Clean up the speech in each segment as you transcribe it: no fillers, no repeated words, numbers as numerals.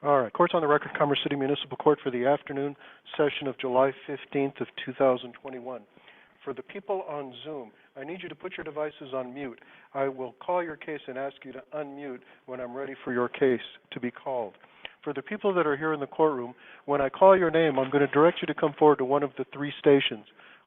All right, court's on the record, Commerce City Municipal Court for the afternoon session of July 15th of 2021. For the people on Zoom, I need you to put your devices on mute. I will call your case and ask you to unmute when I'm ready for your case to be called. For the people that are here in the courtroom, when I call your name, I'm going to direct you to come forward to one of the three stations.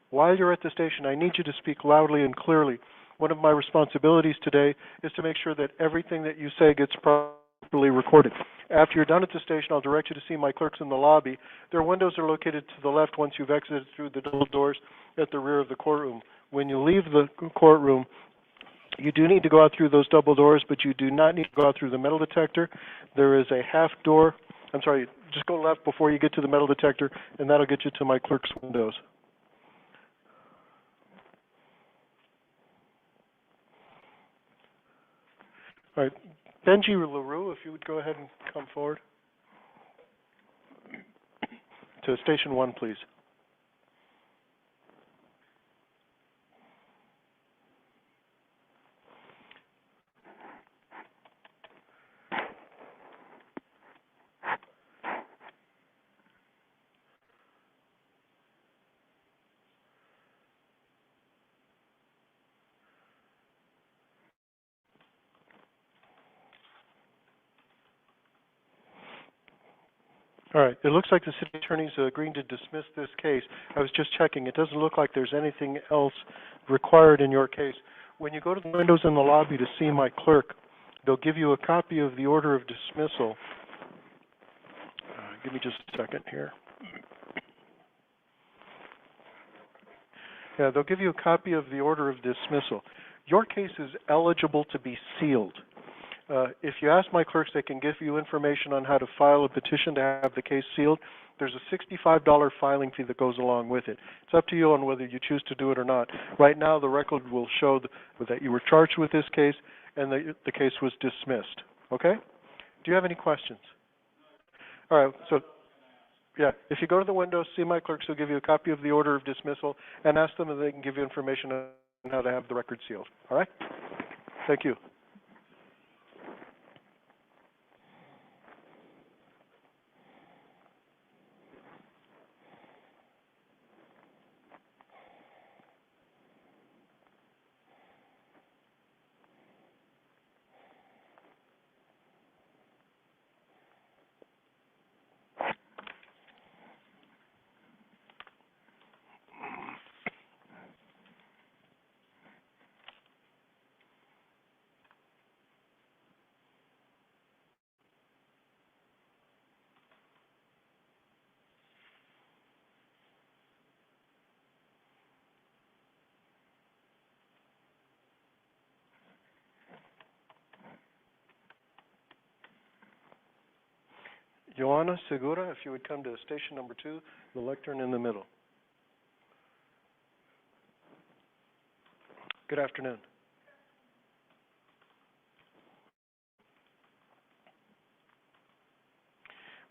While you're at the station, I need you to speak loudly and clearly. One of my responsibilities today is to make sure that everything that you say gets properly recorded. After you're done at the station, I'll direct you to see my clerks in the lobby. Their windows are located to the left once you've exited through the double doors at the rear of the courtroom. When you leave the courtroom, you do need to go out through those double doors, but you do not need to go out through the metal detector. There is a half door. I'm sorry, just go left before you get to the metal detector, and that'll get you to my clerk's windows. All right, Benji LaRue, if you would go ahead and come forward to Station 1, please. All right, it looks like the city attorney's agreeing to dismiss this case. I was just checking. It doesn't look like there's anything else required in your case. When you go to the windows in the lobby to see my clerk, they'll give you a copy of the order of dismissal. Give me just a second here. Yeah, they'll give you a copy of the order of dismissal. Your case is eligible to be sealed. If you ask my clerks, they can give you information on how to file a petition to have the case sealed. There's a $65 filing fee that goes along with it. It's up to you on whether you choose to do it or not. Right now, the record will show that you were charged with this case and the case was dismissed. Okay? Do you have any questions? All right, so yeah, if you go to the window, see my clerks, they'll give you a copy of the order of dismissal and ask them if they can give you information on how to have the record sealed. All right? Thank you. Joanna Segura, if you would come to station number 2, the lectern in the middle. Good afternoon.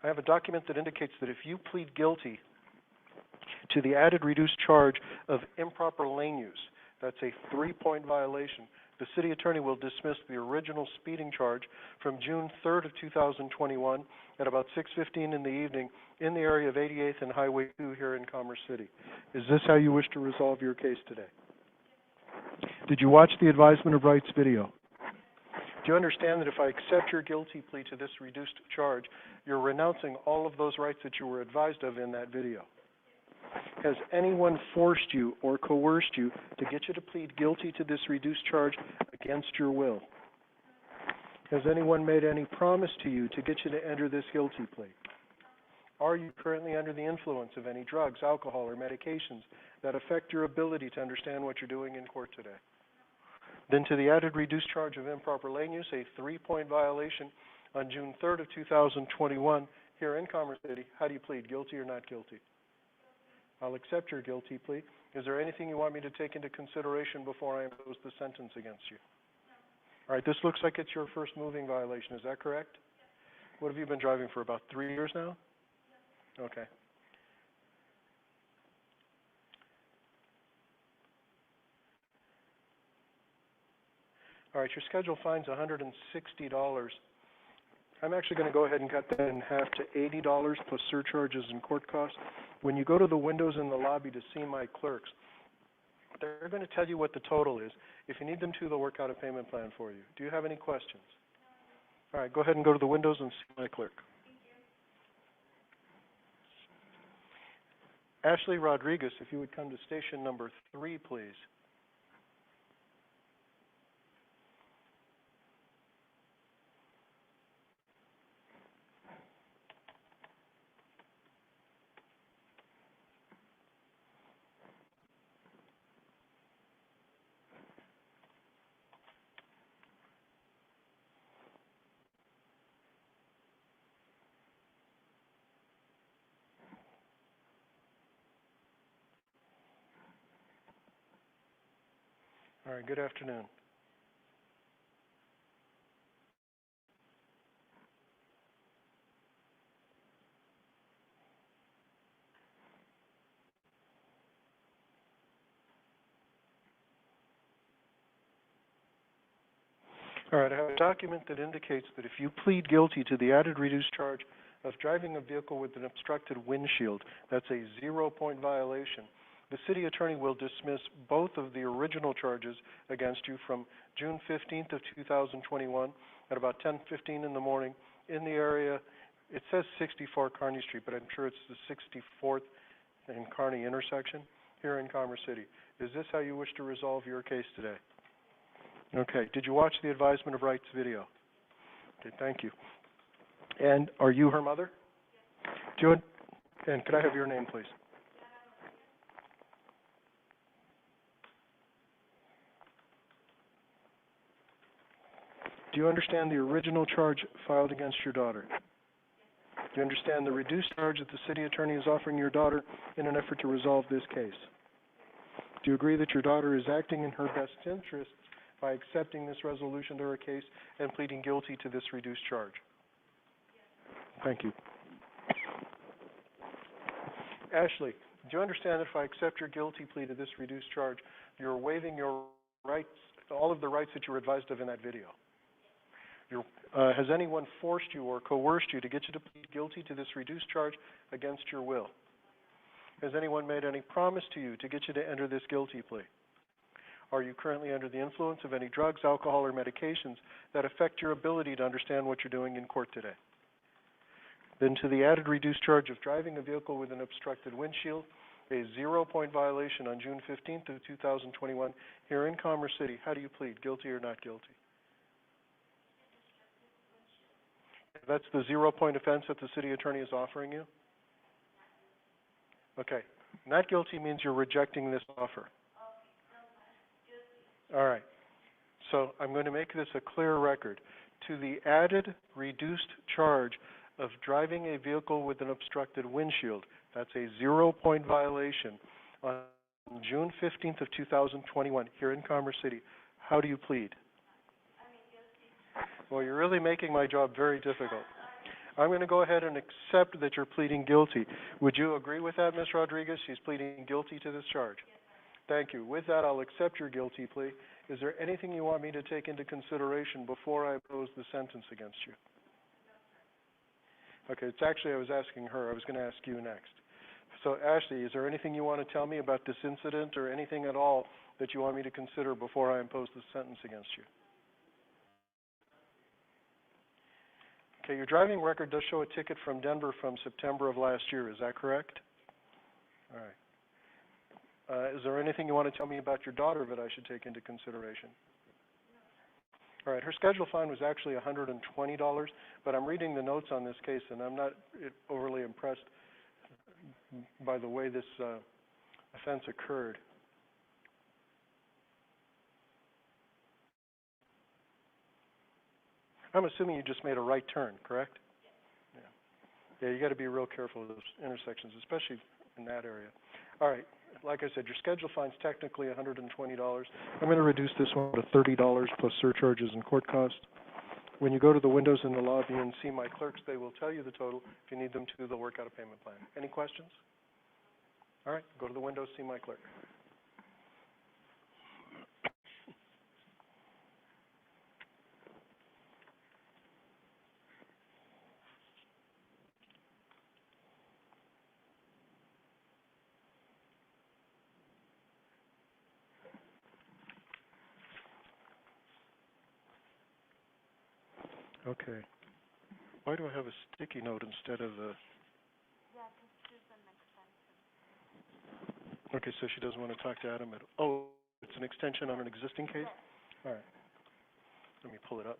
I have a document that indicates that if you plead guilty to the added reduced charge of improper lane use, that's a 3-point violation, the city attorney will dismiss the original speeding charge from June 3rd of 2021 at about 6:15 in the evening in the area of 88th and Highway 2 here in Commerce City. Is this how you wish to resolve your case today? Did you watch the advisement of rights video? Do you understand that if I accept your guilty plea to this reduced charge, you're renouncing all of those rights that you were advised of in that video? Has anyone forced you or coerced you to get you to plead guilty to this reduced charge against your will? Has anyone made any promise to you to get you to enter this guilty plea? Are you currently under the influence of any drugs, alcohol, or medications that affect your ability to understand what you're doing in court today? Then to the added reduced charge of improper lane use, a 3-point violation on June 3rd of 2021 here in Commerce City, how do you plead, guilty or not guilty? I'll accept your guilty plea. Is there anything you want me to take into consideration before I impose the sentence against you? All right, this looks like it's your first moving violation. Is that correct? What have you been driving for, about 3 years now? Okay. All right, your schedule fine's $160 I'm actually going to go ahead and cut that in half to $80 plus surcharges and court costs. When you go to the windows in the lobby to see my clerks, they're going to tell you what the total is. If you need them to, they'll work out a payment plan for you. Do you have any questions? All right, go ahead and go to the windows and see my clerk. Ashley Rodriguez, if you would come to station number 3, please. All right, good afternoon. All right, I have a document that indicates that if you plead guilty to the added reduced charge of driving a vehicle with an obstructed windshield, that's a 0-point violation. The city attorney will dismiss both of the original charges against you from June 15th of 2021 at about 10:15 in the morning in the area. It says 64 Kearney Street, but I'm sure it's the 64th and Kearney intersection here in Commerce City. Is this how you wish to resolve your case today? Okay. Did you watch the advisement of rights video? Okay, thank you. And are you her mother? Yes. And could I have your name, please? Do you understand the original charge filed against your daughter? Do you understand the reduced charge that the city attorney is offering your daughter in an effort to resolve this case? Do you agree that your daughter is acting in her best interest by accepting this resolution to her case and pleading guilty to this reduced charge? Thank you. Ashley, do you understand that if I accept your guilty plea to this reduced charge, you're waiving your rights, all of the rights that you were advised of in that video? Has anyone forced you or coerced you to get you to plead guilty to this reduced charge against your will? Has anyone made any promise to you to get you to enter this guilty plea? Are you currently under the influence of any drugs, alcohol, or medications that affect your ability to understand what you're doing in court today? Then to the added reduced charge of driving a vehicle with an obstructed windshield, a 0-point violation on June 15th of 2021 here in Commerce City. How do you plead, guilty or not guilty? That's the 0-point offense that the city attorney is offering you? Okay. Not guilty means you're rejecting this offer. All right. So I'm going to make this a clear record. To the added reduced charge of driving a vehicle with an obstructed windshield, that's a 0-point violation on June 15th of 2021 here in Commerce City. How do you plead? Well, you're really making my job very difficult. I'm going to go ahead and accept that you're pleading guilty. Would you agree with that, Ms. Rodriguez? She's pleading guilty to this charge. Thank you. With that, I'll accept your guilty plea. Is there anything you want me to take into consideration before I impose the sentence against you? Okay, it's actually I was asking her. I was going to ask you next. So, Ashley, is there anything you want to tell me about this incident or anything at all that you want me to consider before I impose the sentence against you? Okay, your driving record does show a ticket from Denver from September of last year. Is that correct? All right. Is there anything you want to tell me about your daughter that I should take into consideration? All right, her scheduled fine was actually $120, but I'm reading the notes on this case, and I'm not overly impressed by the way this offense occurred. I'm assuming you just made a right turn, correct? Yeah, you got to be real careful with those intersections, especially in that area. All right, like I said, your scheduled fine's technically $120. I'm going to reduce this one to $30 plus surcharges and court costs. When you go to the windows in the lobby and see my clerks, they will tell you the total. If you need them to, they'll work out a payment plan. Any questions? All right, go to the windows, see my clerk. Okay. Why do I have a sticky note instead of a... Okay, so she doesn't want to talk to Adam at... Oh, it's an extension on an existing case? All right. Let me pull it up.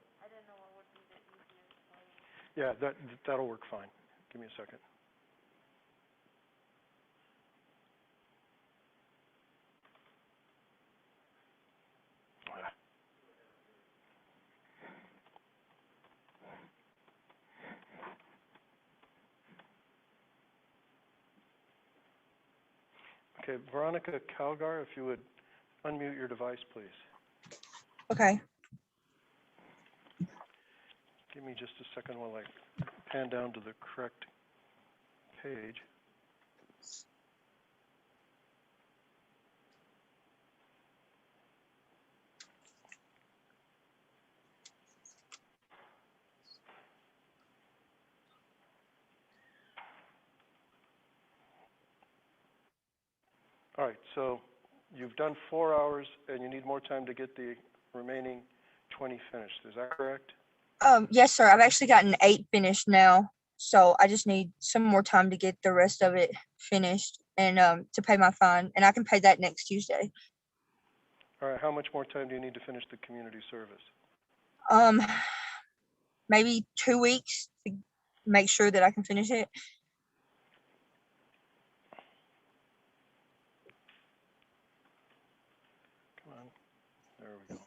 Yeah, that'll work fine. Give me a second. Okay, Veronica Calgar, if you would unmute your device, please. Okay. Give me just a second while I pan down to the correct page. All right, so you've done 4 hours and you need more time to get the remaining 20 finished. Is that correct? Yes, sir. I've actually gotten 8 finished now, so I just need some more time to get the rest of it finished and to pay my fine, and I can pay that next Tuesday. All right, how much more time do you need to finish the community service? Maybe 2 weeks to make sure that I can finish it. Come on, there we go.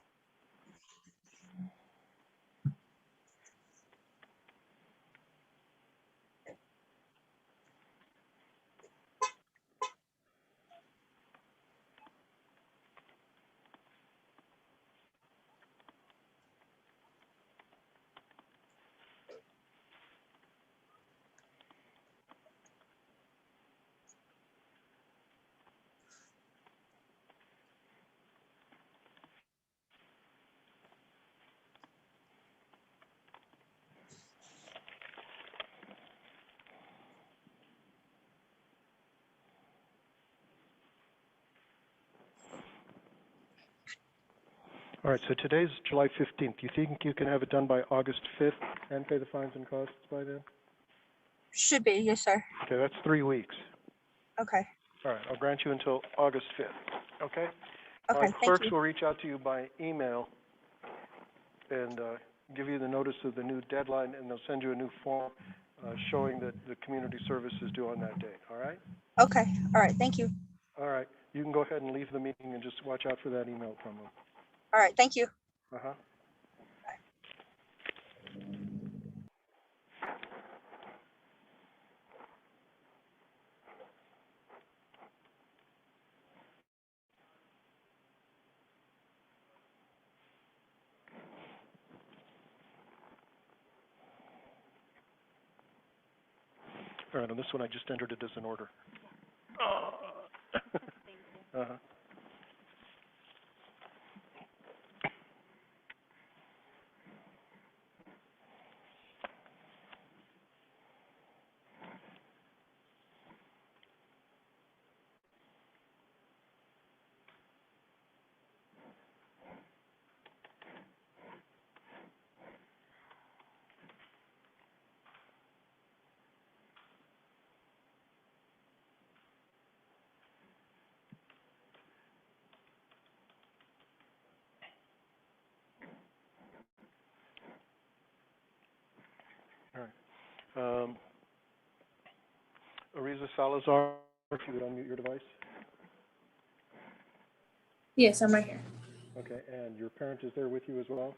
All right, so today's July 15th. Do you think you can have it done by August 5th and pay the fines and costs by then? Should be, yes, sir. Okay, that's 3 weeks. Okay. All right, I'll grant you until August 5th, okay? Okay, My thank clerks you. will reach out to you by email and give you the notice of the new deadline, and they'll send you a new form showing that the community service is due on that date, all right? Okay, all right, thank you. All right, you can go ahead and leave the meeting and just watch out for that email from them. All right, thank you. Uh-huh. All right, on this one, I just entered it as an order. Uh-huh. All right. Ariza Salazar, if you would unmute your device. Yes, I'm right here. Okay, and your parent is there with you as well?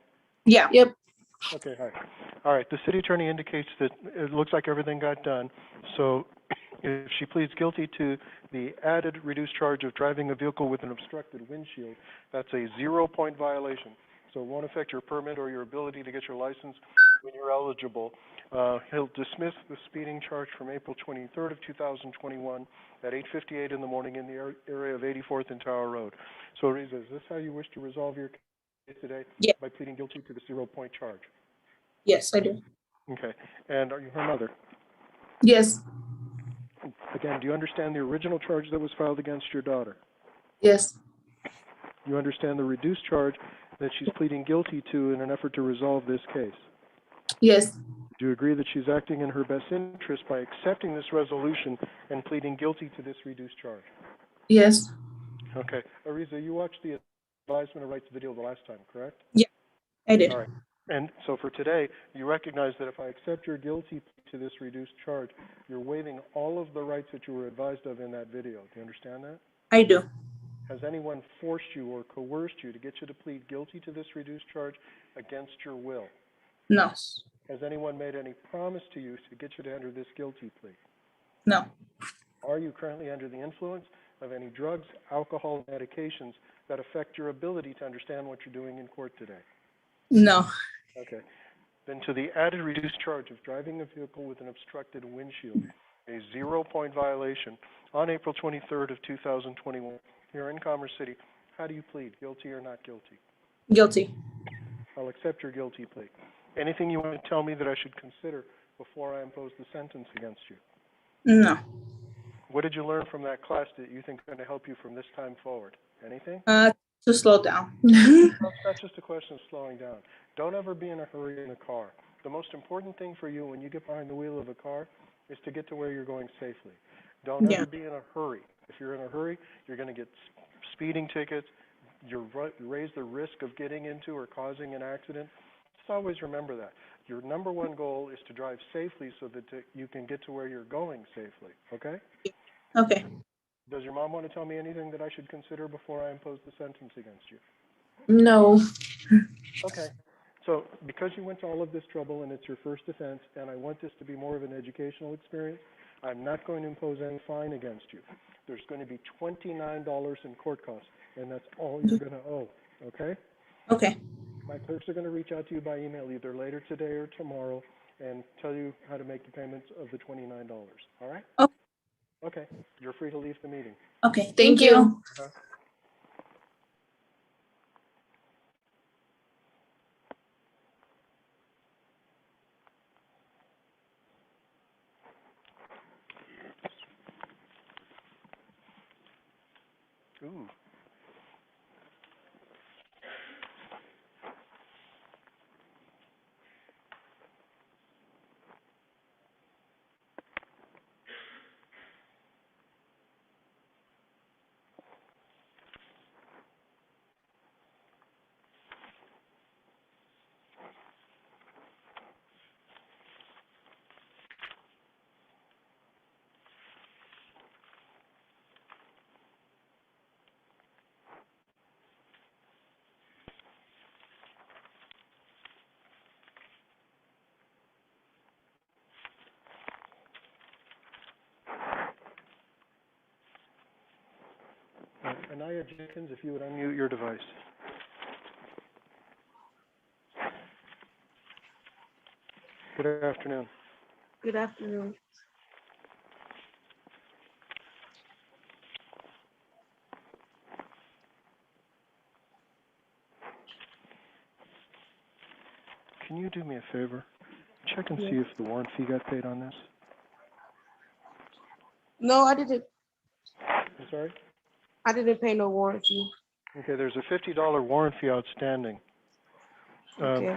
Yeah. Yep. Okay, hi. All right, the city attorney indicates that it looks like everything got done. So if she pleads guilty to the added reduced charge of driving a vehicle with an obstructed windshield, that's a 0-point violation. So it won't affect your permit or your ability to get your license when you're eligible. He'll dismiss the speeding charge from April 23rd of 2021 at 8:58 in the morning in the area of 84th and Tower Road. So, Ariza, is this how you wish to resolve your case today? Yeah. By pleading guilty to the 0-point charge? Yes, I do. Okay. And are you her mother? Yes. Again, do you understand the original charge that was filed against your daughter? Yes. You understand the reduced charge that she's pleading guilty to in an effort to resolve this case? Yes. Do you agree that she's acting in her best interest by accepting this resolution and pleading guilty to this reduced charge? Yes. Okay. Ariza, you watched the advisement of rights video the last time, correct? Yeah, I did. All right. And so for today, you recognize that if I accept your guilty plea to this reduced charge, you're waiving all of the rights that you were advised of in that video. Do you understand that? I do. Has anyone forced you or coerced you to get you to plead guilty to this reduced charge against your will? No. Has anyone made any promise to you to get you to enter this guilty plea? No. Are you currently under the influence of any drugs, alcohol, medications that affect your ability to understand what you're doing in court today? No. Okay. Then to the added reduced charge of driving a vehicle with an obstructed windshield, a 0-point violation on April 23rd of 2021 here in Commerce City, how do you plead, guilty or not guilty? Guilty. I'll accept your guilty plea. Anything you want to tell me that I should consider before I impose the sentence against you? No. What did you learn from that class that you think is going to help you from this time forward? Anything? To slow down. Well, that's just a question of slowing down. Don't ever be in a hurry in a car. The most important thing for you when you get behind the wheel of a car is to get to where you're going safely. Don't ever be in a hurry. If you're in a hurry, you're going to get speeding tickets. You raise the risk of getting into or causing an accident. Just always remember that. Your number one goal is to drive safely so that you can get to where you're going safely, okay? Okay. Does your mom want to tell me anything that I should consider before I impose the sentence against you? No. Okay. So because you went to all of this trouble and it's your first offense, and I want this to be more of an educational experience, I'm not going to impose any fine against you. There's going to be $29 in court costs, and that's all you're going to owe, okay? Okay. My clerks are going to reach out to you by email either later today or tomorrow and tell you how to make the payments of the $29, all right? Okay. Okay. You're free to leave the meeting. Okay. Thank you. Ooh. Anaya Jenkins, if you would unmute your device. Good afternoon. Good afternoon. Can you do me a favor? Check and see if the warrant fee got paid on this. No, I didn't. I'm sorry? I didn't pay no warranty. Okay, there's a $50 warrant fee outstanding. Okay.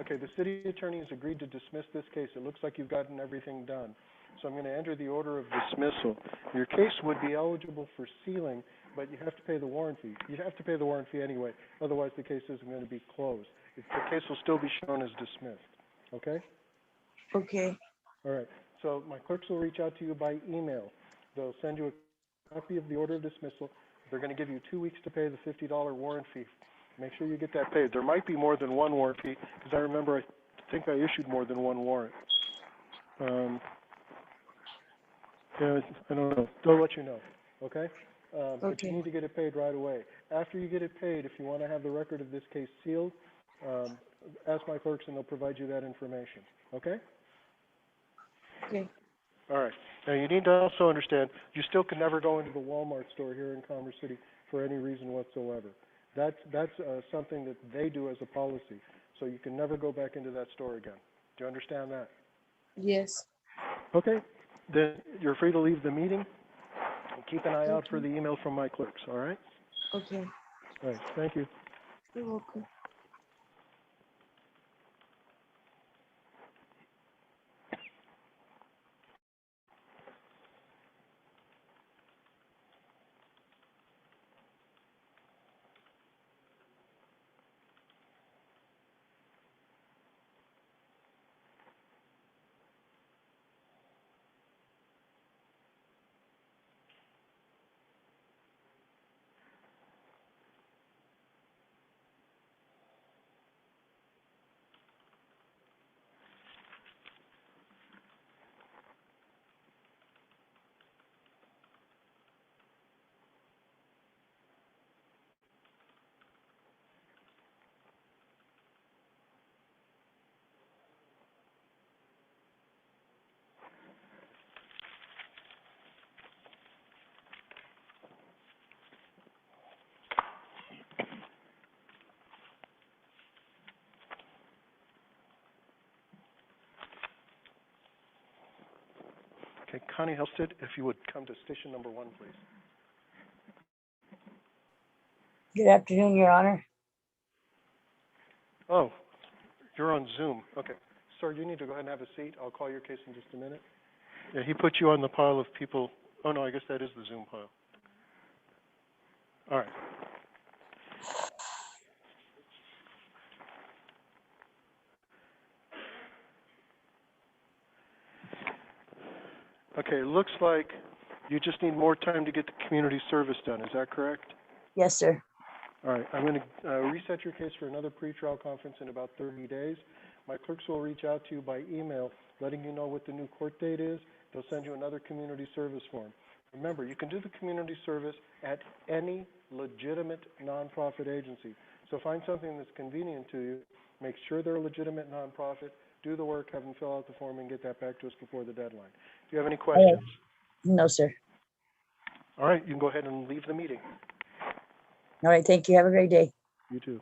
Okay, the city attorney has agreed to dismiss this case. It looks like you've gotten everything done. So I'm going to enter the order of dismissal. Your case would be eligible for sealing, but you have to pay the warrant fee. You have to pay the warrant fee anyway, otherwise the case isn't going to be closed. The case will still be shown as dismissed, okay? Okay. All right, so my clerks will reach out to you by email. They'll send you a copy of the order of dismissal. They're going to give you 2 weeks to pay the $50 warrant fee. Make sure you get that paid. There might be more than one warrant fee, because I remember I think I issued more than one warrant. Yeah, I don't know. They'll let you know, okay? But you Okay. need to get it paid right away. After you get it paid, if you want to have the record of this case sealed, ask my clerks and they'll provide you that information, okay? Okay. All right. Now, you need to also understand, you still can never go into the Walmart store here in Commerce City for any reason whatsoever. That's something that they do as a policy. So you can never go back into that store again. Do you understand that? Yes. Okay. Then you're free to leave the meeting. Keep an eye out for the email from my clerks, all right? Okay. All right. Thank you. You're welcome. Okay, Connie Helsted, if you would come to station number 1, please. Good afternoon, Your Honor. Oh, you're on Zoom. Okay. Sir, you need to go ahead and have a seat. I'll call your case in just a minute. Yeah, he put you on the pile of people. Oh, no, I guess that is the Zoom pile. All right. Okay, it looks like you just need more time to get the community service done. Is that correct? Yes, sir. All right, I'm going to reset your case for another pretrial conference in about 30 days. My clerks will reach out to you by email, letting you know what the new court date is. They'll send you another community service form. Remember, you can do the community service at any legitimate nonprofit agency. So find something that's convenient to you, make sure they're a legitimate nonprofit, do the work, have them fill out the form, and get that back to us before the deadline. Do you have any questions? No, sir. All right, you can go ahead and leave the meeting. All right, thank you. Have a great day. You too.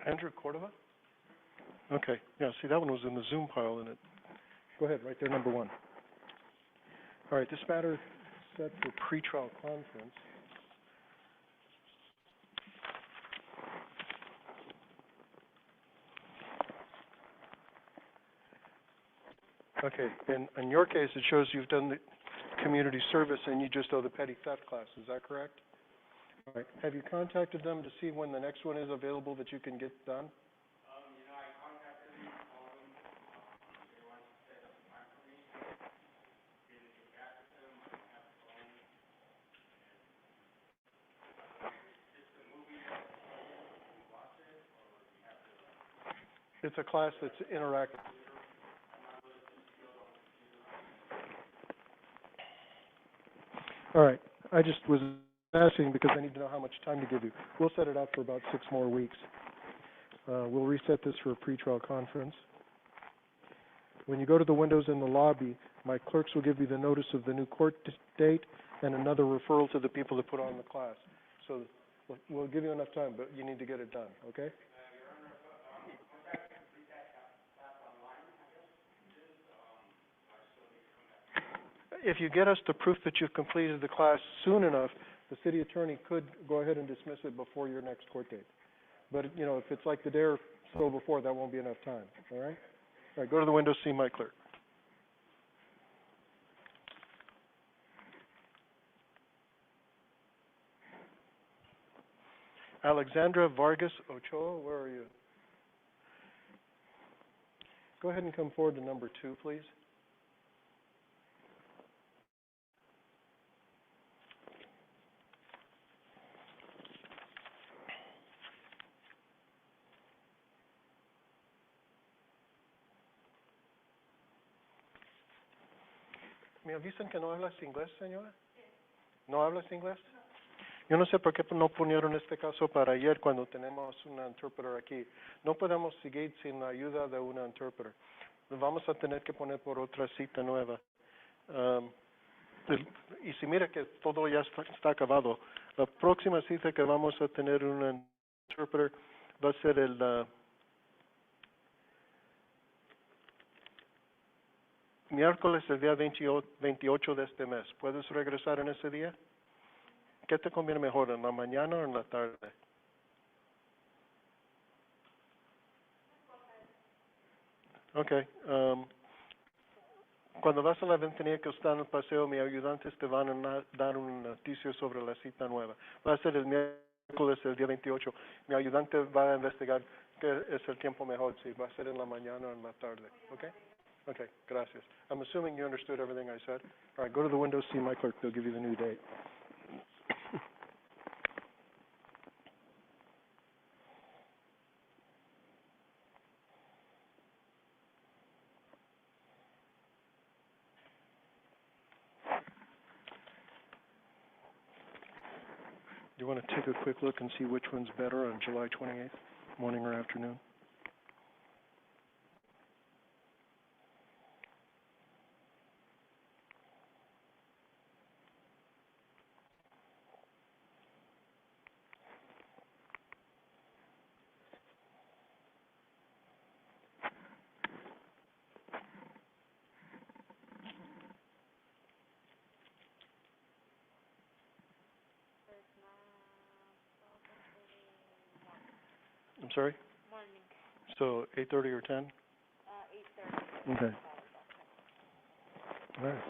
Andrew Cordova? Okay, yeah, see, that one was in the Zoom pile in it. Go ahead, right there, number 1. All right, this matter is set for pretrial conference. Okay, in your case, it shows you've done the community service and you just owe the petty theft class. Is that correct? All right. Have you contacted them to see when the next one is available that you can get done? It's a class that's interactive. All right. I just was asking because I need to know how much time to give you. We'll set it up for about 6 more weeks. We'll reset this for a pretrial conference. When you go to the windows in the lobby, my clerks will give you the notice of the new court date and another referral to the people that put on the class. So we'll give you enough time, but you need to get it done, okay? If you get us the proof that you've completed the class soon enough, the city attorney could go ahead and dismiss it before your next court date. But, you know, if it's like the day or so before, that won't be enough time, all right? All right, go to the window, see my clerk. Alexandra Vargas Ochoa, where are you? Go ahead and come forward to number 2, please. Me avisan que no hablas inglés, señora. ¿No hablas inglés? Yo no sé por qué no ponieron este caso para ayer cuando tenemos una interpreter aquí. No podemos seguir sin la ayuda de una interpreter. Lo vamos a tener que poner por otra cita nueva. Y si mira que todo ya está acabado, la próxima cita que vamos a tener una interpreter va a ser el miércoles, el día 28 de este mes. ¿Puedes regresar en ese día? ¿Qué te conviene mejor, en la mañana o en la tarde? Okay. Cuando vas a la ventanilla que está en el paseo, mis ayudantes te van a dar una noticia sobre la cita nueva. Va a ser el miércoles, el día 28. Mi ayudante va a investigar qué es el tiempo mejor, si va a ser en la mañana o en la tarde. Okay? Okay, gracias. I'm assuming you understood everything I said. All right, go to the window, see my clerk. They'll give you the new date. Do you want to take a quick look and see which one's better on July 28th, morning or afternoon? I'm sorry? Morning. So 8:30 or 10? 8:30. Okay. All right.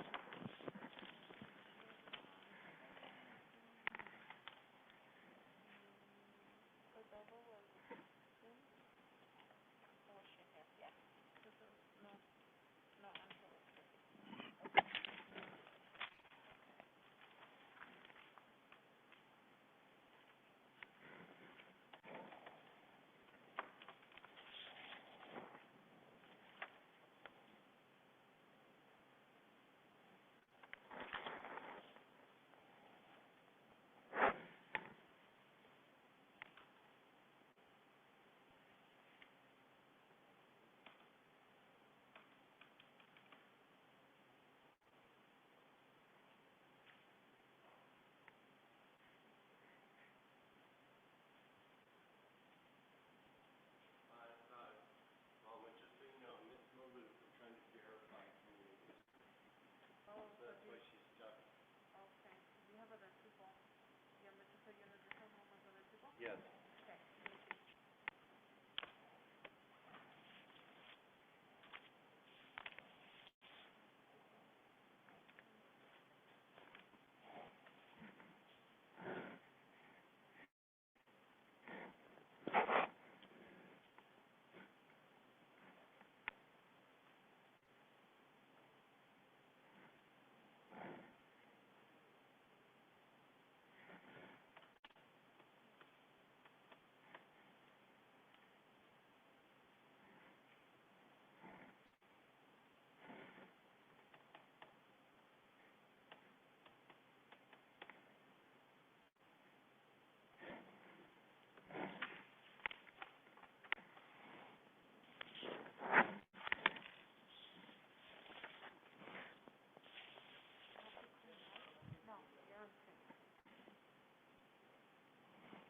Yes.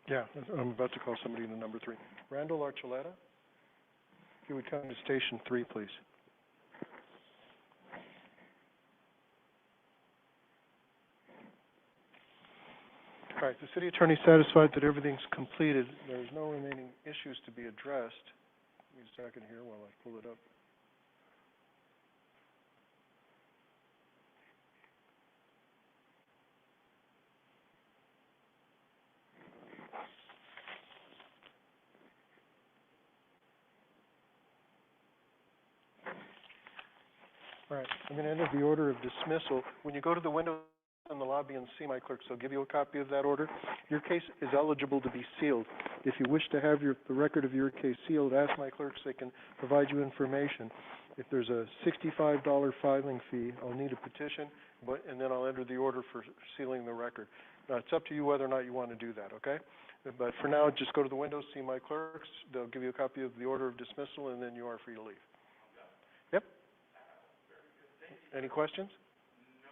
Yeah, I'm about to call somebody in the number 3. Randall Archuleta, if you would come to station 3, please. All right, the city attorney satisfied that everything's completed. There's no remaining issues to be addressed. Give me a second here while I pull it up. All right, I'm going to enter the order of dismissal. When you go to the window in the lobby and see my clerk, so I'll give you a copy of that order. Your case is eligible to be sealed. If you wish to have the record of your case sealed, ask my clerks, they can provide you information. If there's a $65 filing fee, I'll need a petition, and then I'll enter the order for sealing the record. It's up to you whether or not you want to do that, okay? But for now, just go to the window, see my clerks. They'll give you a copy of the order of dismissal, and then you are free to leave. Yep. Any questions? No,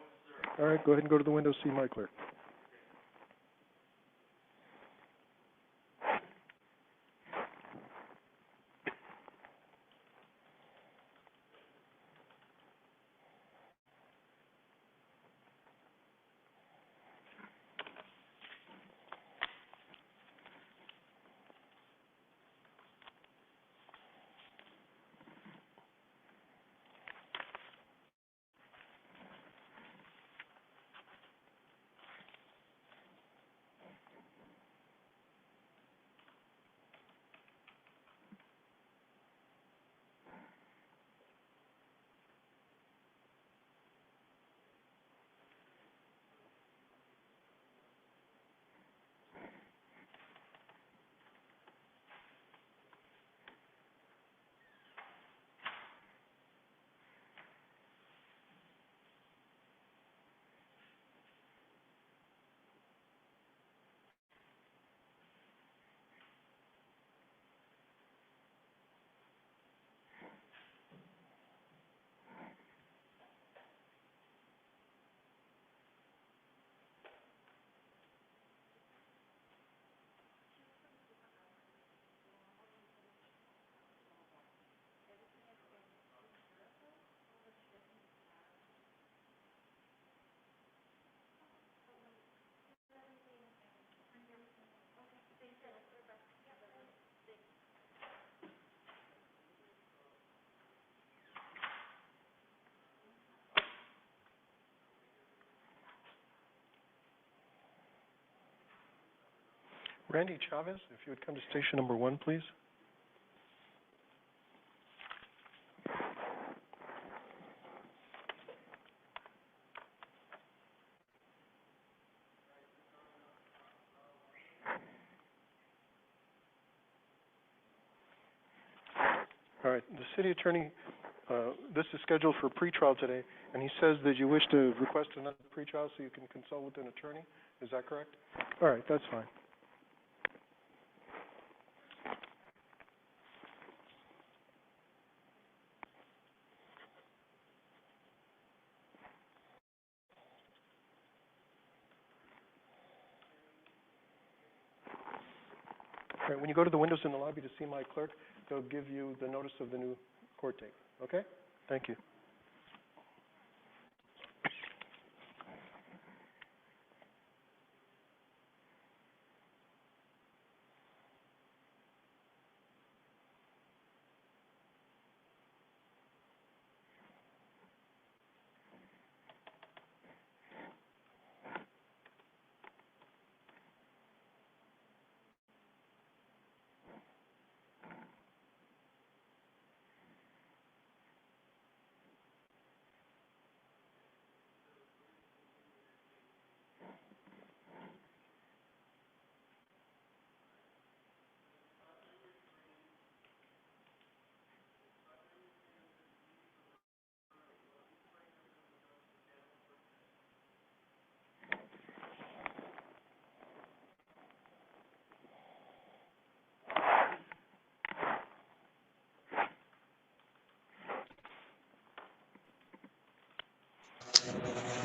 sir. All right, go ahead and go to the window, see my clerk. Randy Chavez, if you would come to station number 1, please. All right, the city attorney, this is scheduled for pretrial today, and he says that you wish to request another pretrial so you can consult with an attorney. Is that correct? All right, that's fine. All right, when you go to the windows in the lobby to see my clerk, they'll give you the notice of the new court date. Okay? Thank you.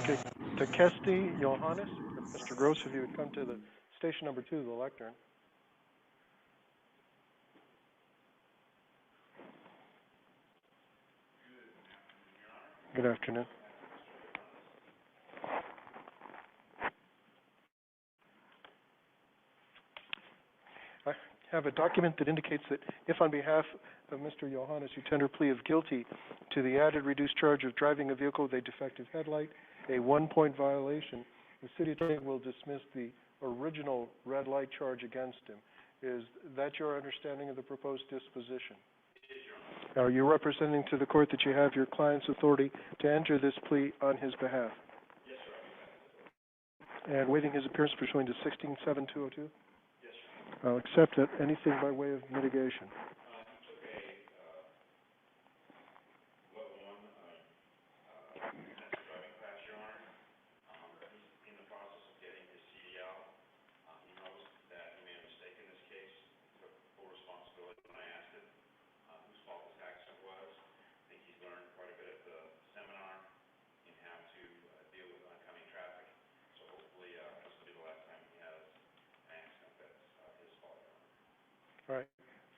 Okay, Takesti Johannes, Mr. Gross, if you would come to the station number 2, the lectern. Good afternoon. I have a document that indicates that if on behalf of Mr. Johannes you tender plea of guilty to the added reduced charge of driving a vehicle with a defective headlight, a 1-point violation, the city attorney will dismiss the original red light charge against him. Is that your understanding of the proposed disposition? Are you representing to the court that you have your client's authority to enter this plea on his behalf? and waiving his appearance pursuant to 16-7202? Yes, sir. I'll accept it. Anything by way of mitigation? All right.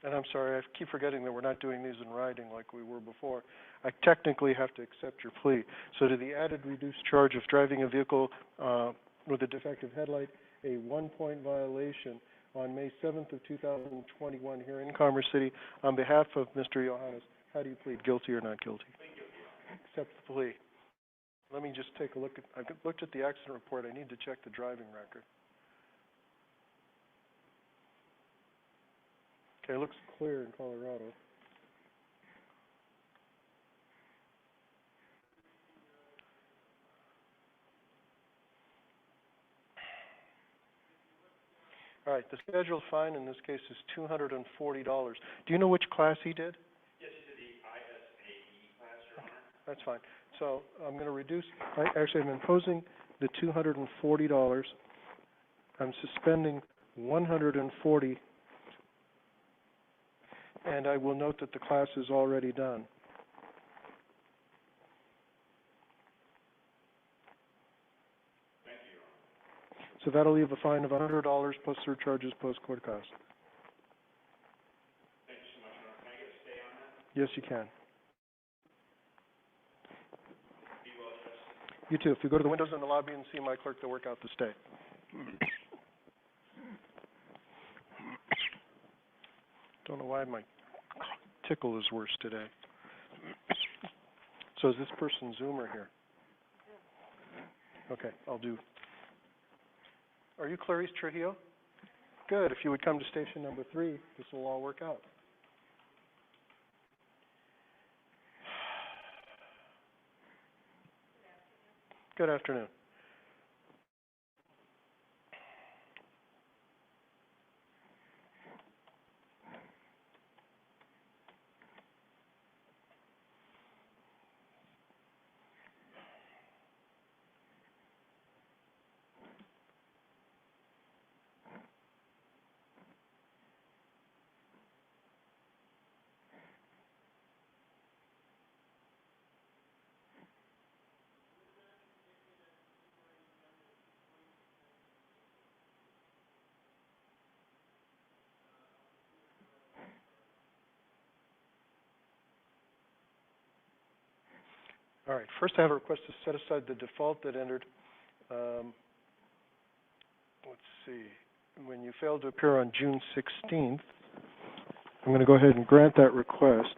And I'm sorry, I keep forgetting that we're not doing these in writing like we were before. I technically have to accept your plea. So to the added reduced charge of driving a vehicle with a defective headlight, a 1-point violation on May 7th of 2021 here in Commerce City, on behalf of Mr. Johannes, how do you plead, guilty or not guilty? Accept the plea. Let me just take a look at, I've looked at the accident report. I need to check the driving record. Okay, looks clear in Colorado. All right, the scheduled fine in this case is $240. Do you know which class he did? Yes, he did the ISAE class, Your Honor. That's fine. So I'm going to reduce, I'm imposing the $240. I'm suspending $140. And I will note that the class is already done. Thank you, Your Honor. So that'll leave a fine of $100 plus surcharges plus court costs. Thank you so much, Your Honor. Can I get a stay on that? Yes, you can. Be well, Justice. You too. If you go to the windows in the lobby and see my clerk, they'll work out the stay. Don't know why my tickle is worse today. So is this person Zoomer here? Okay, I'll do. Are you Clarice Trujillo? Good. If you would come to station number 3, this will all work out. Good afternoon. All right. First, I have a request to set aside the default that entered. Let's see. When you failed to appear on June 16th, I'm going to go ahead and grant that request.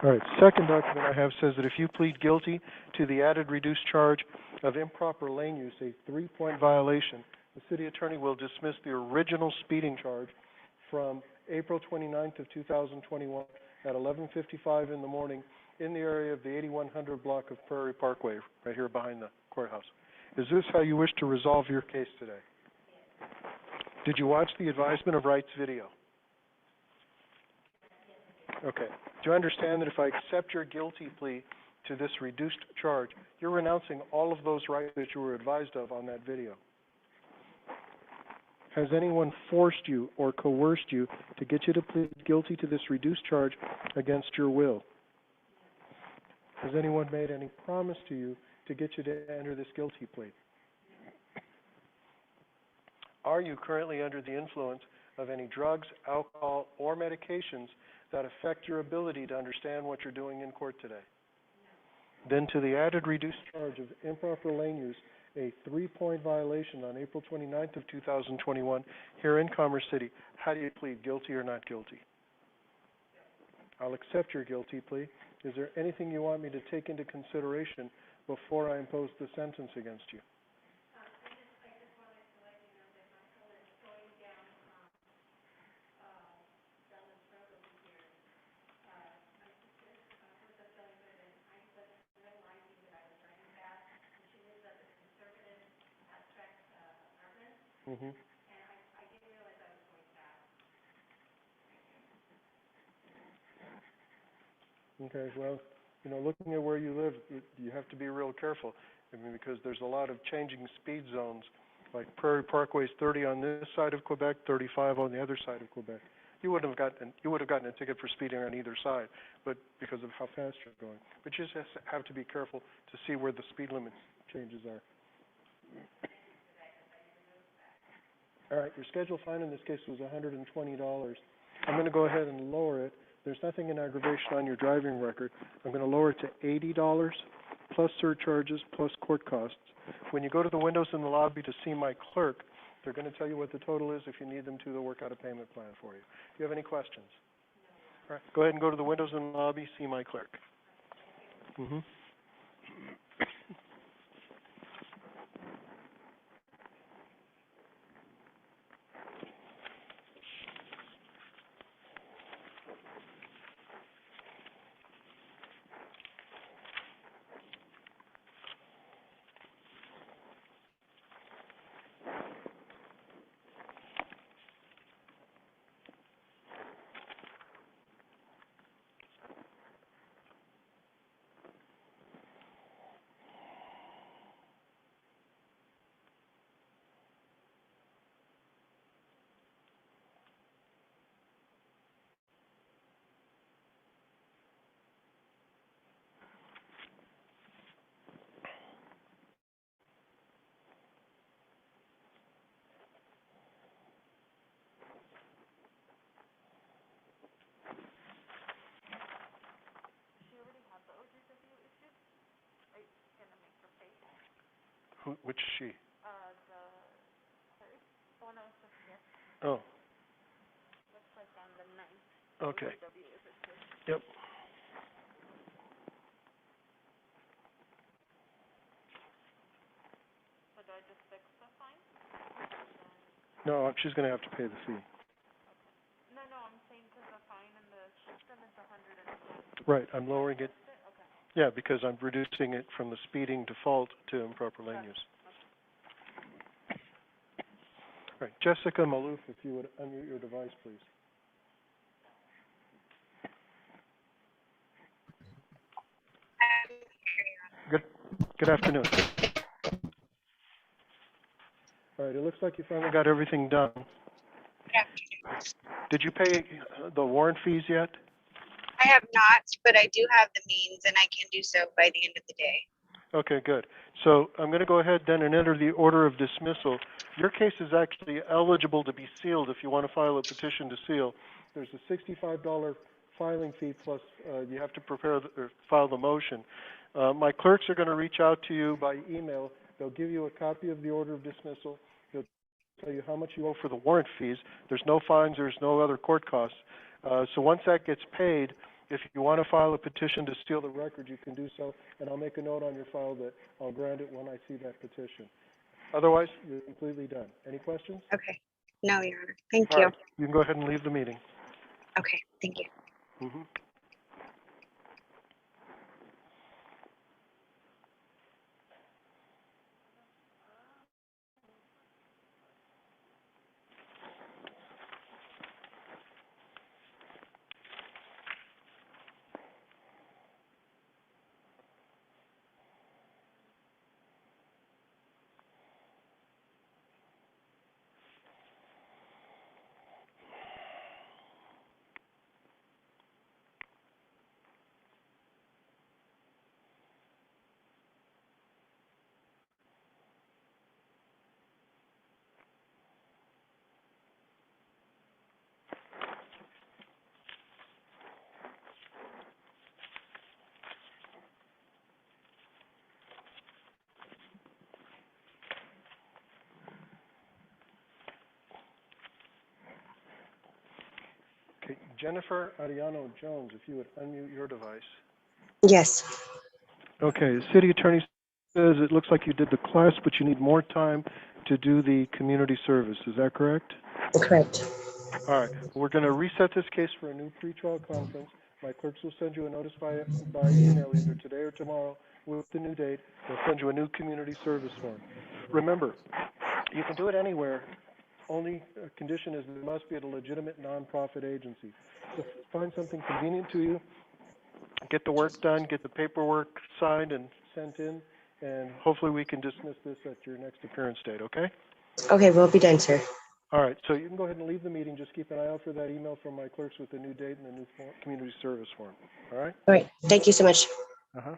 All right. Second document I have says that if you plead guilty to the added reduced charge of improper lane use, a 3-point violation, the city attorney will dismiss the original speeding charge from April 29th of 2021 at 11:55 in the morning in the area of the 8100 block of Prairie Parkway, right here behind the courthouse. Is this how you wish to resolve your case today? Did you watch the advisement of rights video? Okay. Do you understand that if I accept your guilty plea to this reduced charge, you're renouncing all of those rights that you were advised of on that video? Has anyone forced you or coerced you to get you to plead guilty to this reduced charge against your will? Has anyone made any promise to you to get you to enter this guilty plea? Are you currently under the influence of any drugs, alcohol, or medications that affect your ability to understand what you're doing in court today? Then to the added reduced charge of improper lane use, a 3-point violation on April 29th of 2021 here in Commerce City. How do you plead, guilty or not guilty? I'll accept your guilty plea. Is there anything you want me to take into consideration before I impose the sentence against you? Mm-hmm. Okay, well, looking at where you live, you have to be real careful. I mean, because there's a lot of changing speed zones, like Prairie Parkway's 30 on this side of Quebec, 35 on the other side of Quebec. You would have gotten a ticket for speeding on either side, but because of how fast you're going. But you just have to be careful to see where the speed limit changes are. All right, your scheduled fine in this case was $120. I'm going to go ahead and lower it. There's nothing in aggravation on your driving record. I'm going to lower it to $80 plus surcharges plus court costs. When you go to the windows in the lobby to see my clerk, they're going to tell you what the total is. If you need them to, they'll work out a payment plan for you. Do you have any questions? All right, go ahead and go to the windows in the lobby, see my clerk. Mm-hmm. Which she? Oh. Okay. Yep. No, she's going to have to pay the fee. Right, I'm lowering it. Yeah, because I'm reducing it from the speeding default to improper lane use. All right, Jessica Malouf, if you would unmute your device, please. Good afternoon. All right, it looks like you finally got everything done. Good afternoon. Did you pay the warrant fees yet? I have not, but I do have the means, and I can do so by the end of the day. Okay, good. So I'm going to go ahead then and enter the order of dismissal. Your case is actually eligible to be sealed if you want to file a petition to seal. There's a $65 filing fee plus you have to file the motion. My clerks are going to reach out to you by email. They'll give you a copy of the order of dismissal. They'll tell you how much you owe for the warrant fees. There's no fines. There's no other court costs. So once that gets paid, if you want to file a petition to seal the record, you can do so, and I'll make a note on your file that I'll grant it when I see that petition. Otherwise, you're completely done. Any questions? Okay. No, Your Honor. Thank All you. right. You can go ahead and leave the meeting. Okay. Thank you. Mm-hmm. Okay, Jennifer Ariano Jones, if you would unmute your device. Yes. Okay, the city attorney says it looks like you did the class, but you need more time to do the community service. Is that correct? Correct. All right. We're going to reset this case for a new pretrial conference. My clerks will send you a notice by email either today or tomorrow with the new date. They'll send you a new community service form. Remember, You can do it anywhere. Only condition is that it must be at a legitimate nonprofit agency. So find something convenient to you, get the work done, get the paperwork signed and sent in, and hopefully we can dismiss this at your next appearance date, okay? Okay, we'll be done, sir. All right, so you can go ahead and leave the meeting. Just keep an eye out for that email from my clerks with the new date and the new community service form, all right? All right, thank you so much. Uh-huh.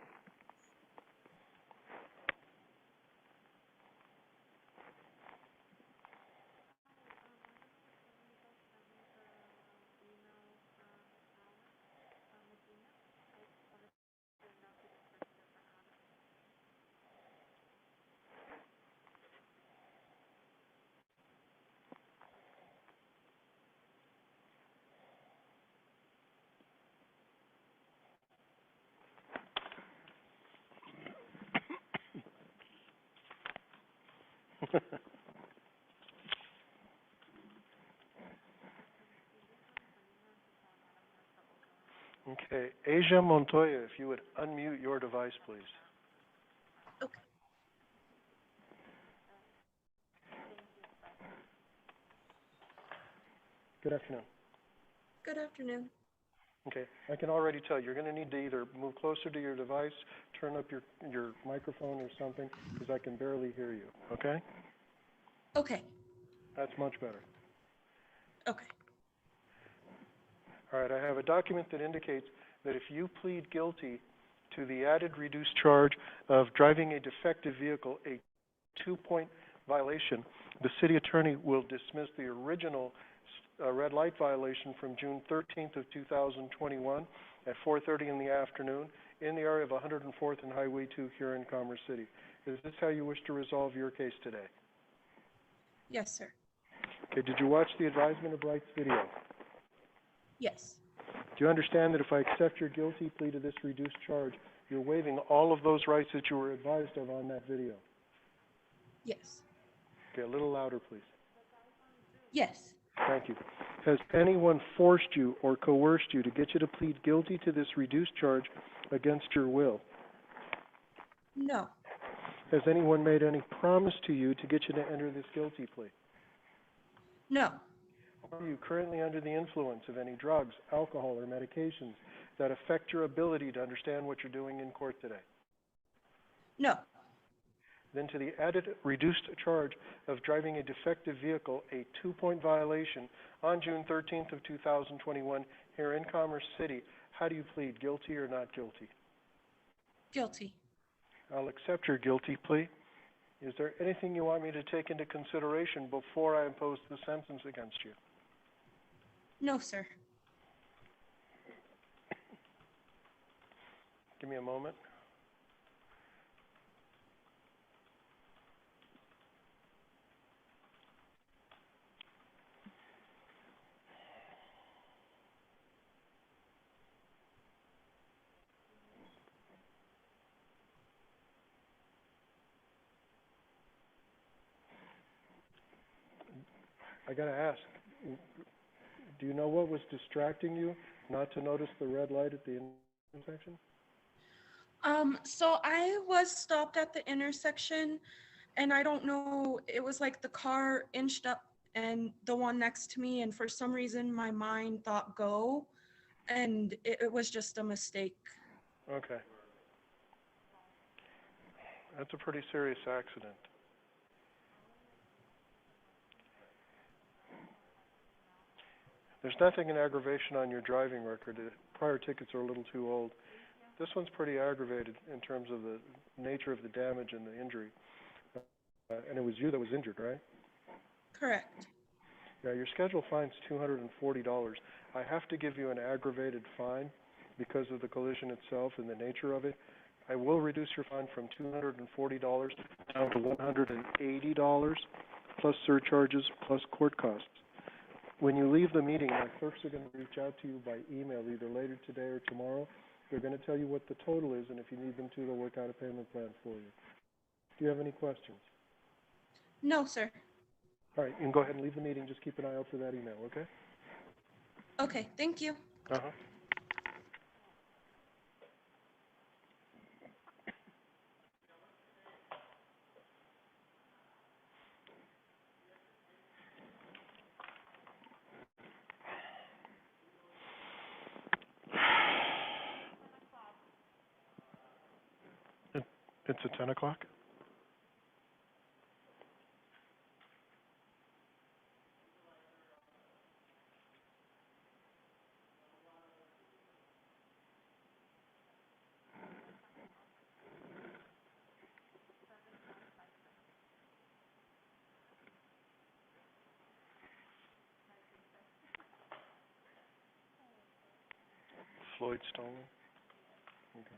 Okay, Asia Montoya, if you would unmute your device, please. Okay. Good afternoon. Good afternoon. Okay, I can already tell you're going to need to either move closer to your device, turn up your microphone or something, because I can barely hear you, okay? Okay. That's much better. Okay. All right, I have a document that indicates that if you plead guilty to the added reduced charge of driving a defective vehicle, a 2-point violation, the city attorney will dismiss the original red light violation from June 13th of 2021 at 4:30 in the afternoon in the area of 104th and Highway 2 here in Commerce City. Is this how you wish to resolve your case today? Yes, sir. Okay, did you watch the advisement of rights video? Yes. Do you understand that if I accept your guilty plea to this reduced charge, you're waiving all of those rights that you were advised of on that video? Yes. Okay, a little louder, please. Yes. Thank you. Has anyone forced you or coerced you to get you to plead guilty to this reduced charge against your will? No. Has anyone made any promise to you to get you to enter this guilty plea? No. Are you currently under the influence of any drugs, alcohol, or medications that affect your ability to understand what you're doing in court today? No. Then to the added reduced charge of driving a defective vehicle, a 2-point violation on June 13th of 2021 here in Commerce City, how do you plead, guilty or not guilty? Guilty. I'll accept your guilty plea. Is there anything you want me to take into consideration before I impose the sentence against you? No, sir. Give me a moment. I gotta ask, do you know what was distracting you not to notice the red light at the intersection? So I was stopped at the intersection and I don't know, it was like the car inched up and the one next to me, and for some reason my mind thought go, and it was just a mistake. Okay. That's a pretty serious accident. There's nothing in aggravation on your driving record. Prior tickets are a little too old. This one's pretty aggravated in terms of the nature of the damage and the injury. And it was you that was injured, right? Correct. Yeah, your schedule fine's $240. I have to give you an aggravated fine because of the collision itself and the nature of it. I will reduce your fine from $240 down to $180, plus surcharges, plus court costs. When you leave the meeting, my clerks are going to reach out to you by email either later today or tomorrow. They're going to tell you what the total is, and if you need them to, they'll work out a payment plan for you. Do you have any questions? No, sir. All right, you can go ahead and leave the meeting. Just keep an eye out for that email, okay? Okay, thank you. Uh-huh. It's at 10 o'clock? Floyd Stone? Okay.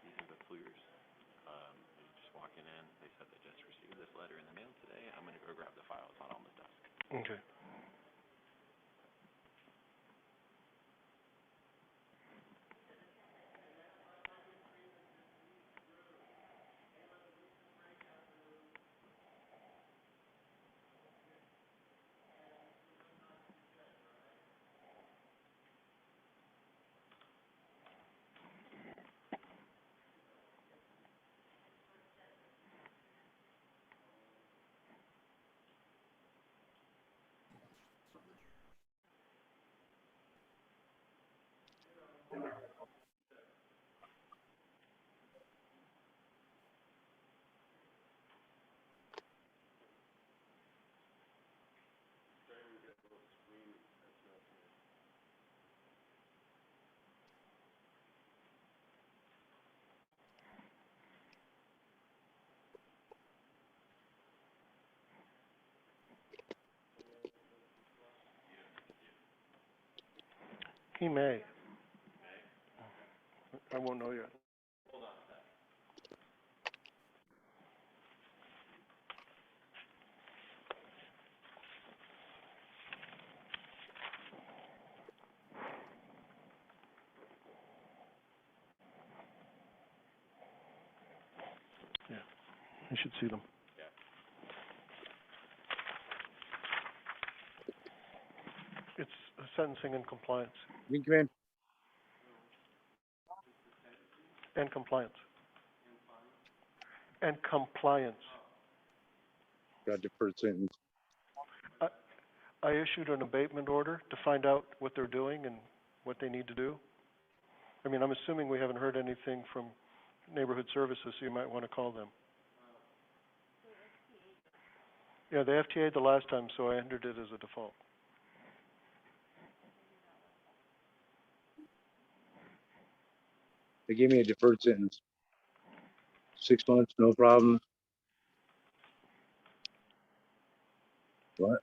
These are the clears. They're just walking in. They said they just received this letter in the mail today. I'm going to go grab the file. It's not on the desk. Okay. He may. I won't know yet. You should see them. It's sentencing and compliance. You can come in. And compliance. And compliance. Got deferred sentence. I issued an abatement order to find out what they're doing and what they need to do. I mean, I'm assuming we haven't heard anything from Neighborhood Services, so you might want to call them. Yeah, they FTA'd the last time, so I entered it as a default. They gave me a deferred sentence. 6 months, no problem. What?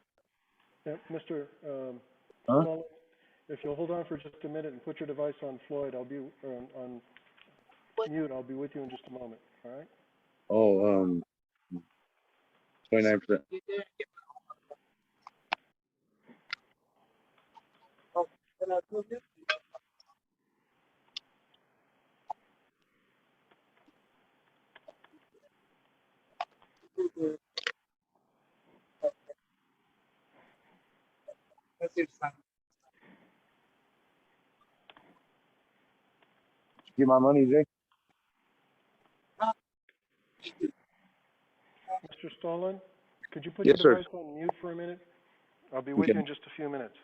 Yeah, Mr. Huh? Sullivan, if you'll hold on for just a minute and put your device on Floyd, I'll be on mute. I'll be with you in just a moment. All right? Oh, 29%. Get my money, Jay. Mr. Stallman, could you put Yes, your sir. device on mute for a minute? I'll be with Okay. you in just a few minutes.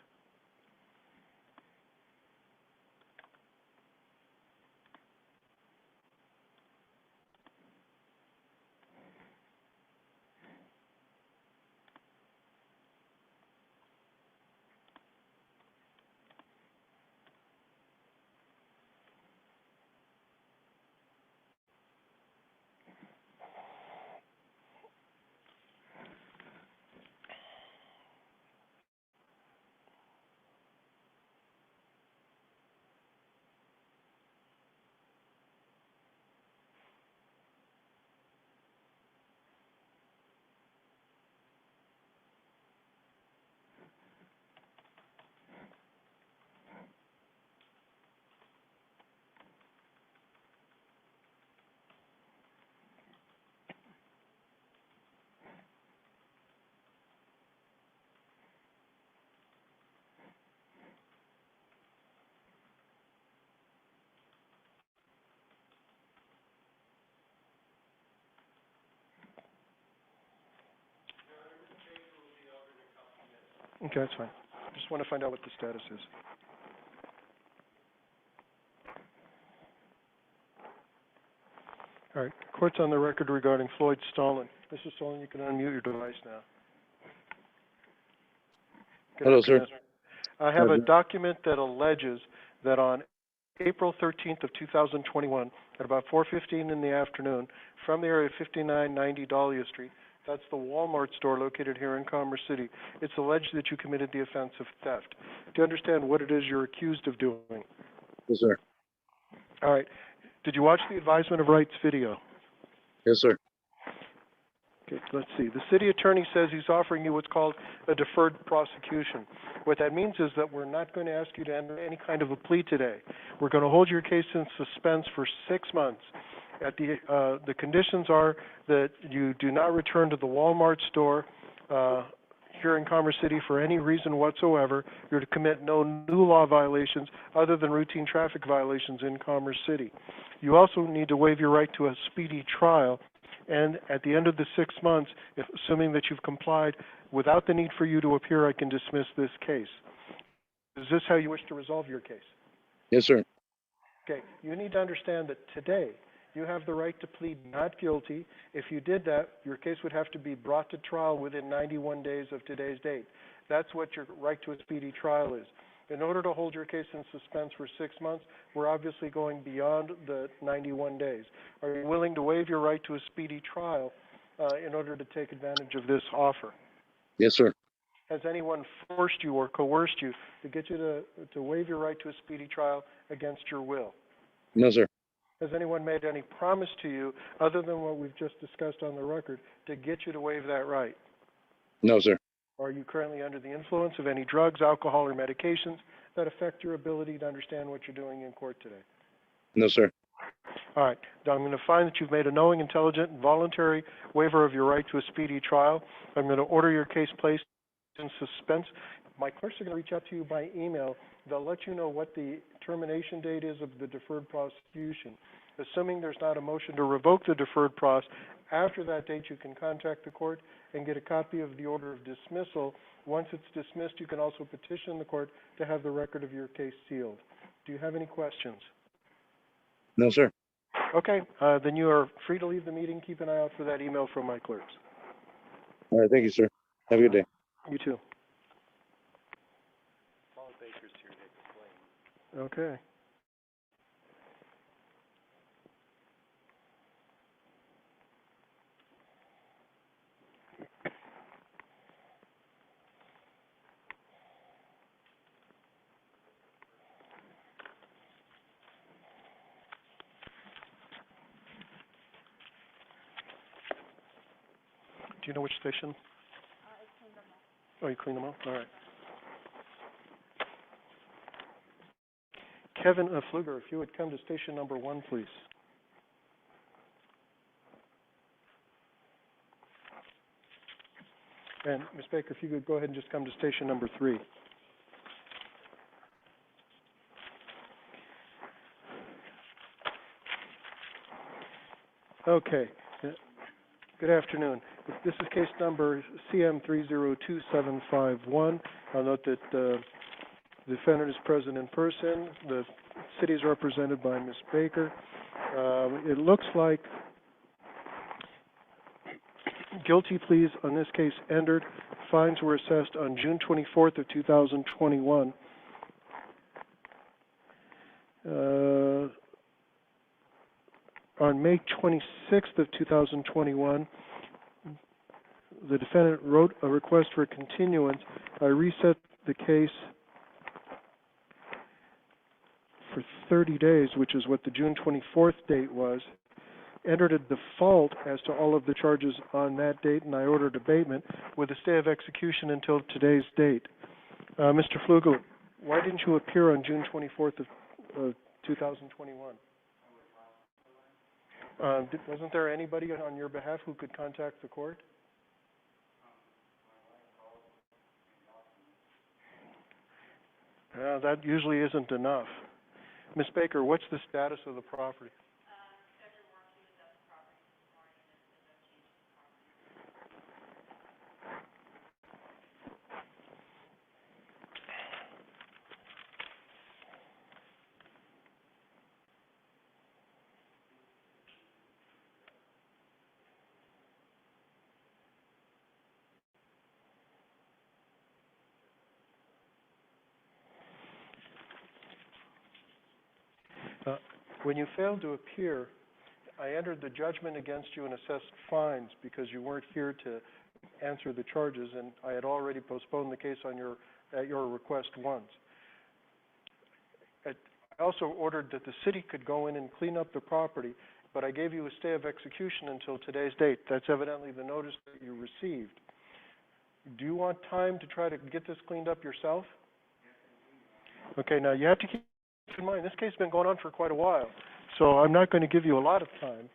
Okay, that's fine. Just want to find out what the status is. All right, court's on the record regarding Floyd Stallman. Mr. Stallman, you can unmute your device now. Good Hello, sir. afternoon. I have a document that alleges that on April 13th of 2021, at about 4:15 in the afternoon, from the area of 5990 Dahlia Street, that's the Walmart store located here in Commerce City, it's alleged that you committed the offense of theft. Do you understand what it is you're accused of doing? Yes, sir. All right. Did you watch the advisement of rights video? Yes, sir. Okay, let's see. The city attorney says he's offering you what's called a deferred prosecution. What that means is that we're not going to ask you to enter any kind of a plea today. We're going to hold your case in suspense for 6 months. The conditions are that you do not return to the Walmart store here in Commerce City for any reason whatsoever. You're to commit no new law violations other than routine traffic violations in Commerce City. You also need to waive your right to a speedy trial. And at the end of the 6 months, assuming that you've complied, without the need for you to appear, I can dismiss this case. Is this how you wish to resolve your case? Yes, sir. Okay, you need to understand that today you have the right to plead not guilty. If you did that, your case would have to be brought to trial within 91 days of today's date. That's what your right to a speedy trial is. In order to hold your case in suspense for 6 months, we're obviously going beyond the 91 days. Are you willing to waive your right to a speedy trial in order to take advantage of this offer? Yes, sir. Has anyone forced you or coerced you to get you to waive your right to a speedy trial against your will? No, sir. Has anyone made any promise to you, other than what we've just discussed on the record, to get you to waive that right? No, sir. Are you currently under the influence of any drugs, alcohol, or medications that affect your ability to understand what you're doing in court today? No, sir. All right. I'm going to find that you've made a knowing, intelligent, and voluntary waiver of your right to a speedy trial. I'm going to order your case placed in suspense. My clerks are going to reach out to you by email. They'll let you know what the termination date is of the deferred prosecution. Assuming there's not a motion to revoke the deferred process, after that date you can contact the court and get a copy of the order of dismissal. Once it's dismissed, you can also petition the court to have the record of your case sealed. Do you have any questions? No, sir. Okay, then you are free to leave the meeting. Keep an eye out for that email from my clerks. All right, thank you, sir. Have a good day. You too. Paul Baker's here to explain. Okay. Do you know which station? I cleaned them up. Oh, you cleaned them up? All right. Kevin Pfluger, if you would come to station number 1, please. And Ms. Baker, if you could go ahead and just come to station number 3. Okay. Good afternoon. This is case number CM302751. I'll note that the defendant is present in person. The city is represented by Ms. Baker. It looks like guilty pleas on this case entered. Fines were assessed on June 24th of 2021. On May 26th of 2021, the defendant wrote a request for a continuance. I reset the case for 30 days, which is what the June 24th date was, entered a default as to all of the charges on that date, and I ordered abatement with a stay of execution until today's date. Mr. Flugel, why didn't you appear on June 24th of 2021? Wasn't there anybody on your behalf who could contact the court? That usually isn't enough. Ms. Baker, what's the status of the property? When you failed to appear, I entered the judgment against you and assessed fines because you weren't here to answer the charges, and I had already postponed the case on at your request once. I also ordered that the city could go in and clean up the property, but I gave you a stay of execution until today's date. That's evidently the notice that you received. Do you want time to try to get this cleaned up yourself? Okay, now you have to keep in mind, this case has been going on for quite a while, so I'm not going to give you a lot of time,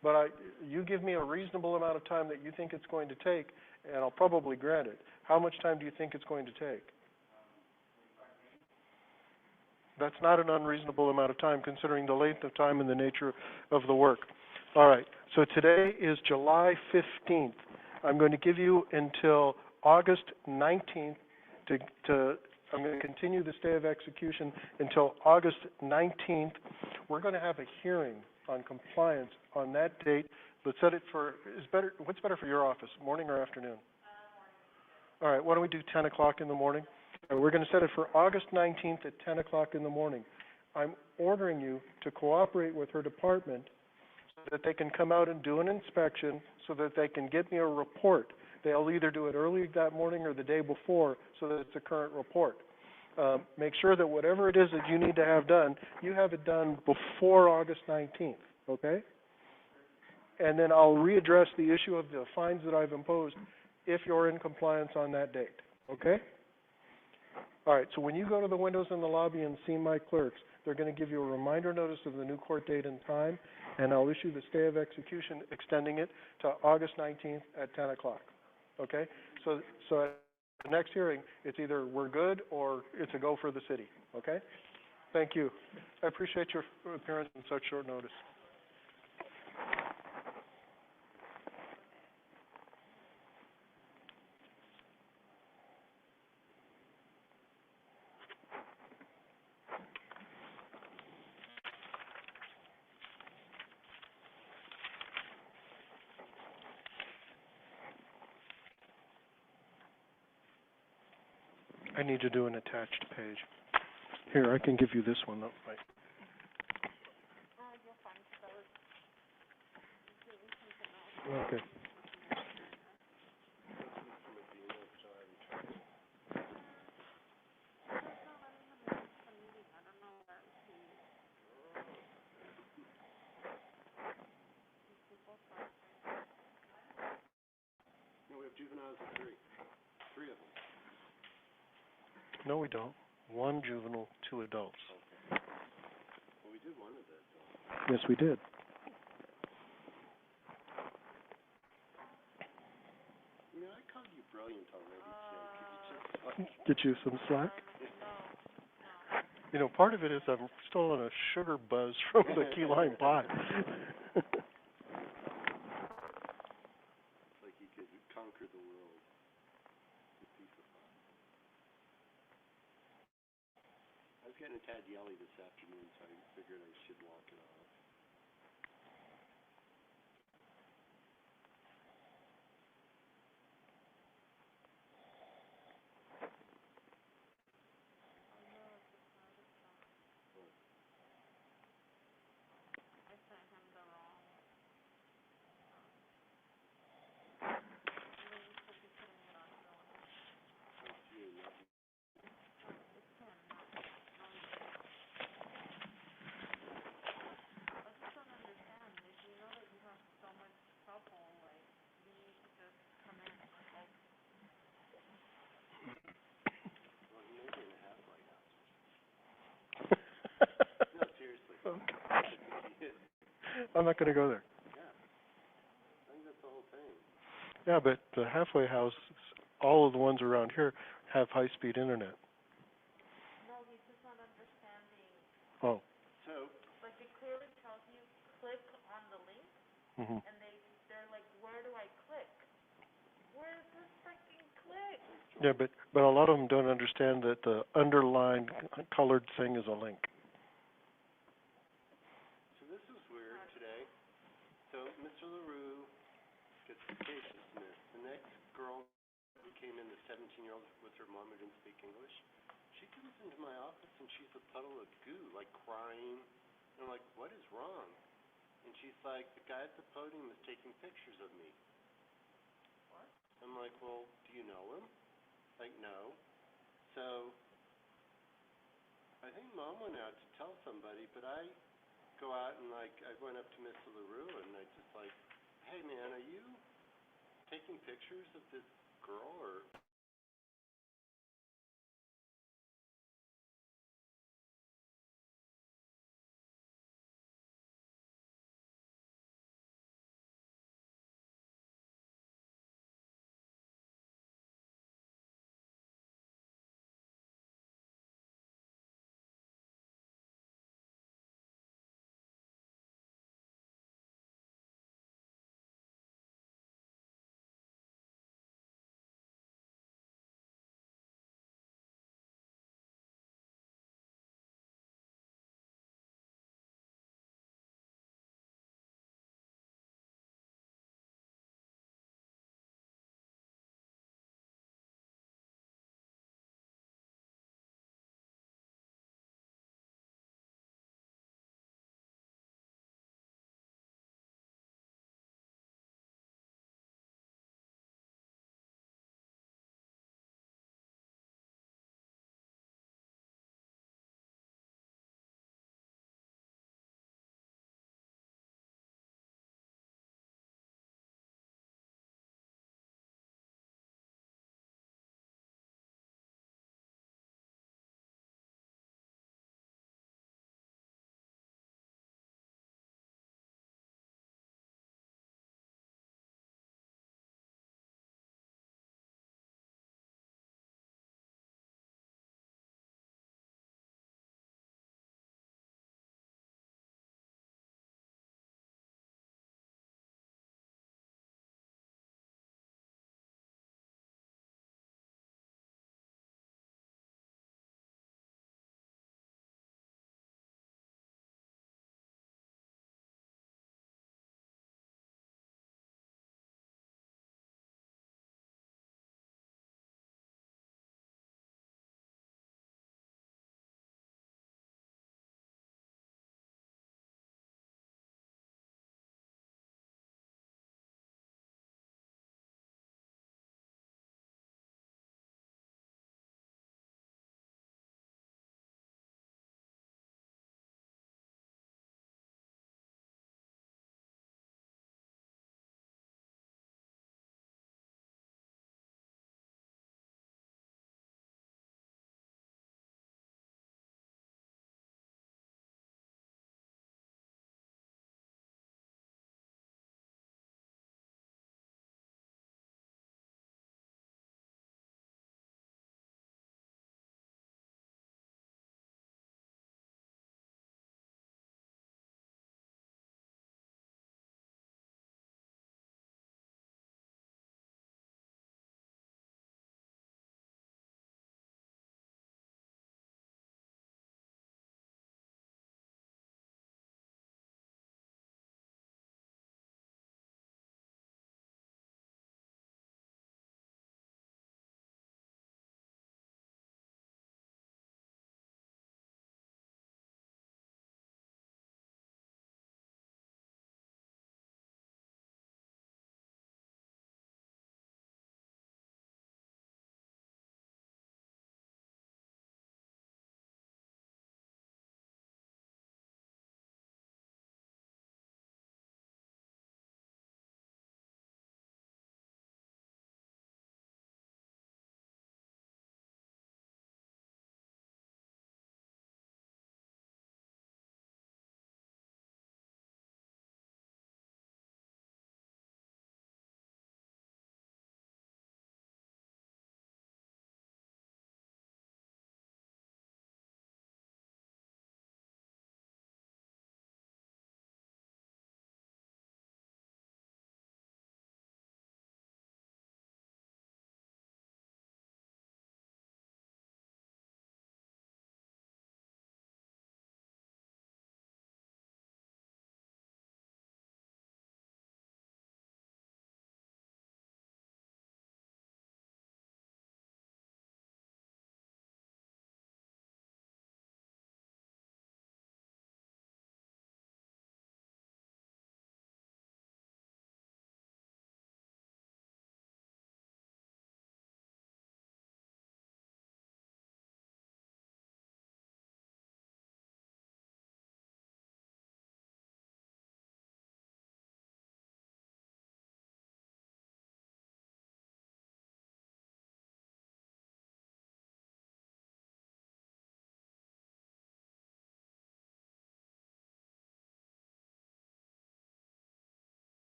but you give me a reasonable amount of time that you think it's going to take, and I'll probably grant it. How much time do you think it's going to take? That's not an unreasonable amount of time considering the length of time and the nature of the work. All right, so today is July 15th. I'm going to give you until August 19th I'm going to continue the stay of execution until August 19th. We're going to have a hearing on compliance on that date. Let's set it for, what's better for your office, morning or afternoon? Morning. All right, why don't we do 10 o'clock in the morning? We're going to set it for August 19th at 10 o'clock in the morning. I'm ordering you to cooperate with her department so that they can come out and do an inspection so that they can get me a report. They'll either do it early that morning or the day before so that it's a current report. Make sure that whatever it is that you need to have done, you have it done before August 19th, okay? And then I'll readdress the issue of the fines that I've imposed if you're in compliance on that date, okay? All right, so when you go to the windows in the lobby and see my clerks, they're going to give you a reminder notice of the new court date and time, and I'll issue the stay of execution extending it to August 19th at 10 o'clock. Okay? So at the next hearing, it's either we're good or it's a go for the city. Okay? Thank you. I appreciate your appearance on such short notice. I need to do an attached page. Here, I can give you this one. Right. Okay. No, we have juveniles of three of them. No, we don't. One juvenile, 2 adults. Okay. Well, we did one of those. Yes, we did. You know, I called you brilliant already today. Could you just Get you some slack? You know, part of it is I'm still on a sugar buzz from the key lime pie. It's like you could conquer the world with a piece of pie. I was getting a tad yelly this afternoon, so I figured I should walk it off. No, seriously. I'm not going to go there. Yeah. I think that's the whole thing. Yeah, but the halfway house, all of the ones around here have high-speed internet. No, he's just not understanding. Oh. So, Like, it clearly tells you click on the link, Mm-hmm. and they're like, where do I click? Where's this freaking click? Yeah, but a lot of them don't understand that the underlined colored thing is a link. so this is weird today. So Mr. LaRue gets the case dismissed. The next girl who came in, the 17-year-old with her mom who didn't speak English, she comes into my office and she's a puddle of goo, like crying. And I'm like, what is wrong? And she's like, the guy at the podium is taking pictures of me. What? I'm like, well, do you know him? Like, no. So I think Mom went out to tell somebody, but I go out and, like, I went up to Mr. LaRue and I just like, hey, man, are you taking pictures of this girl or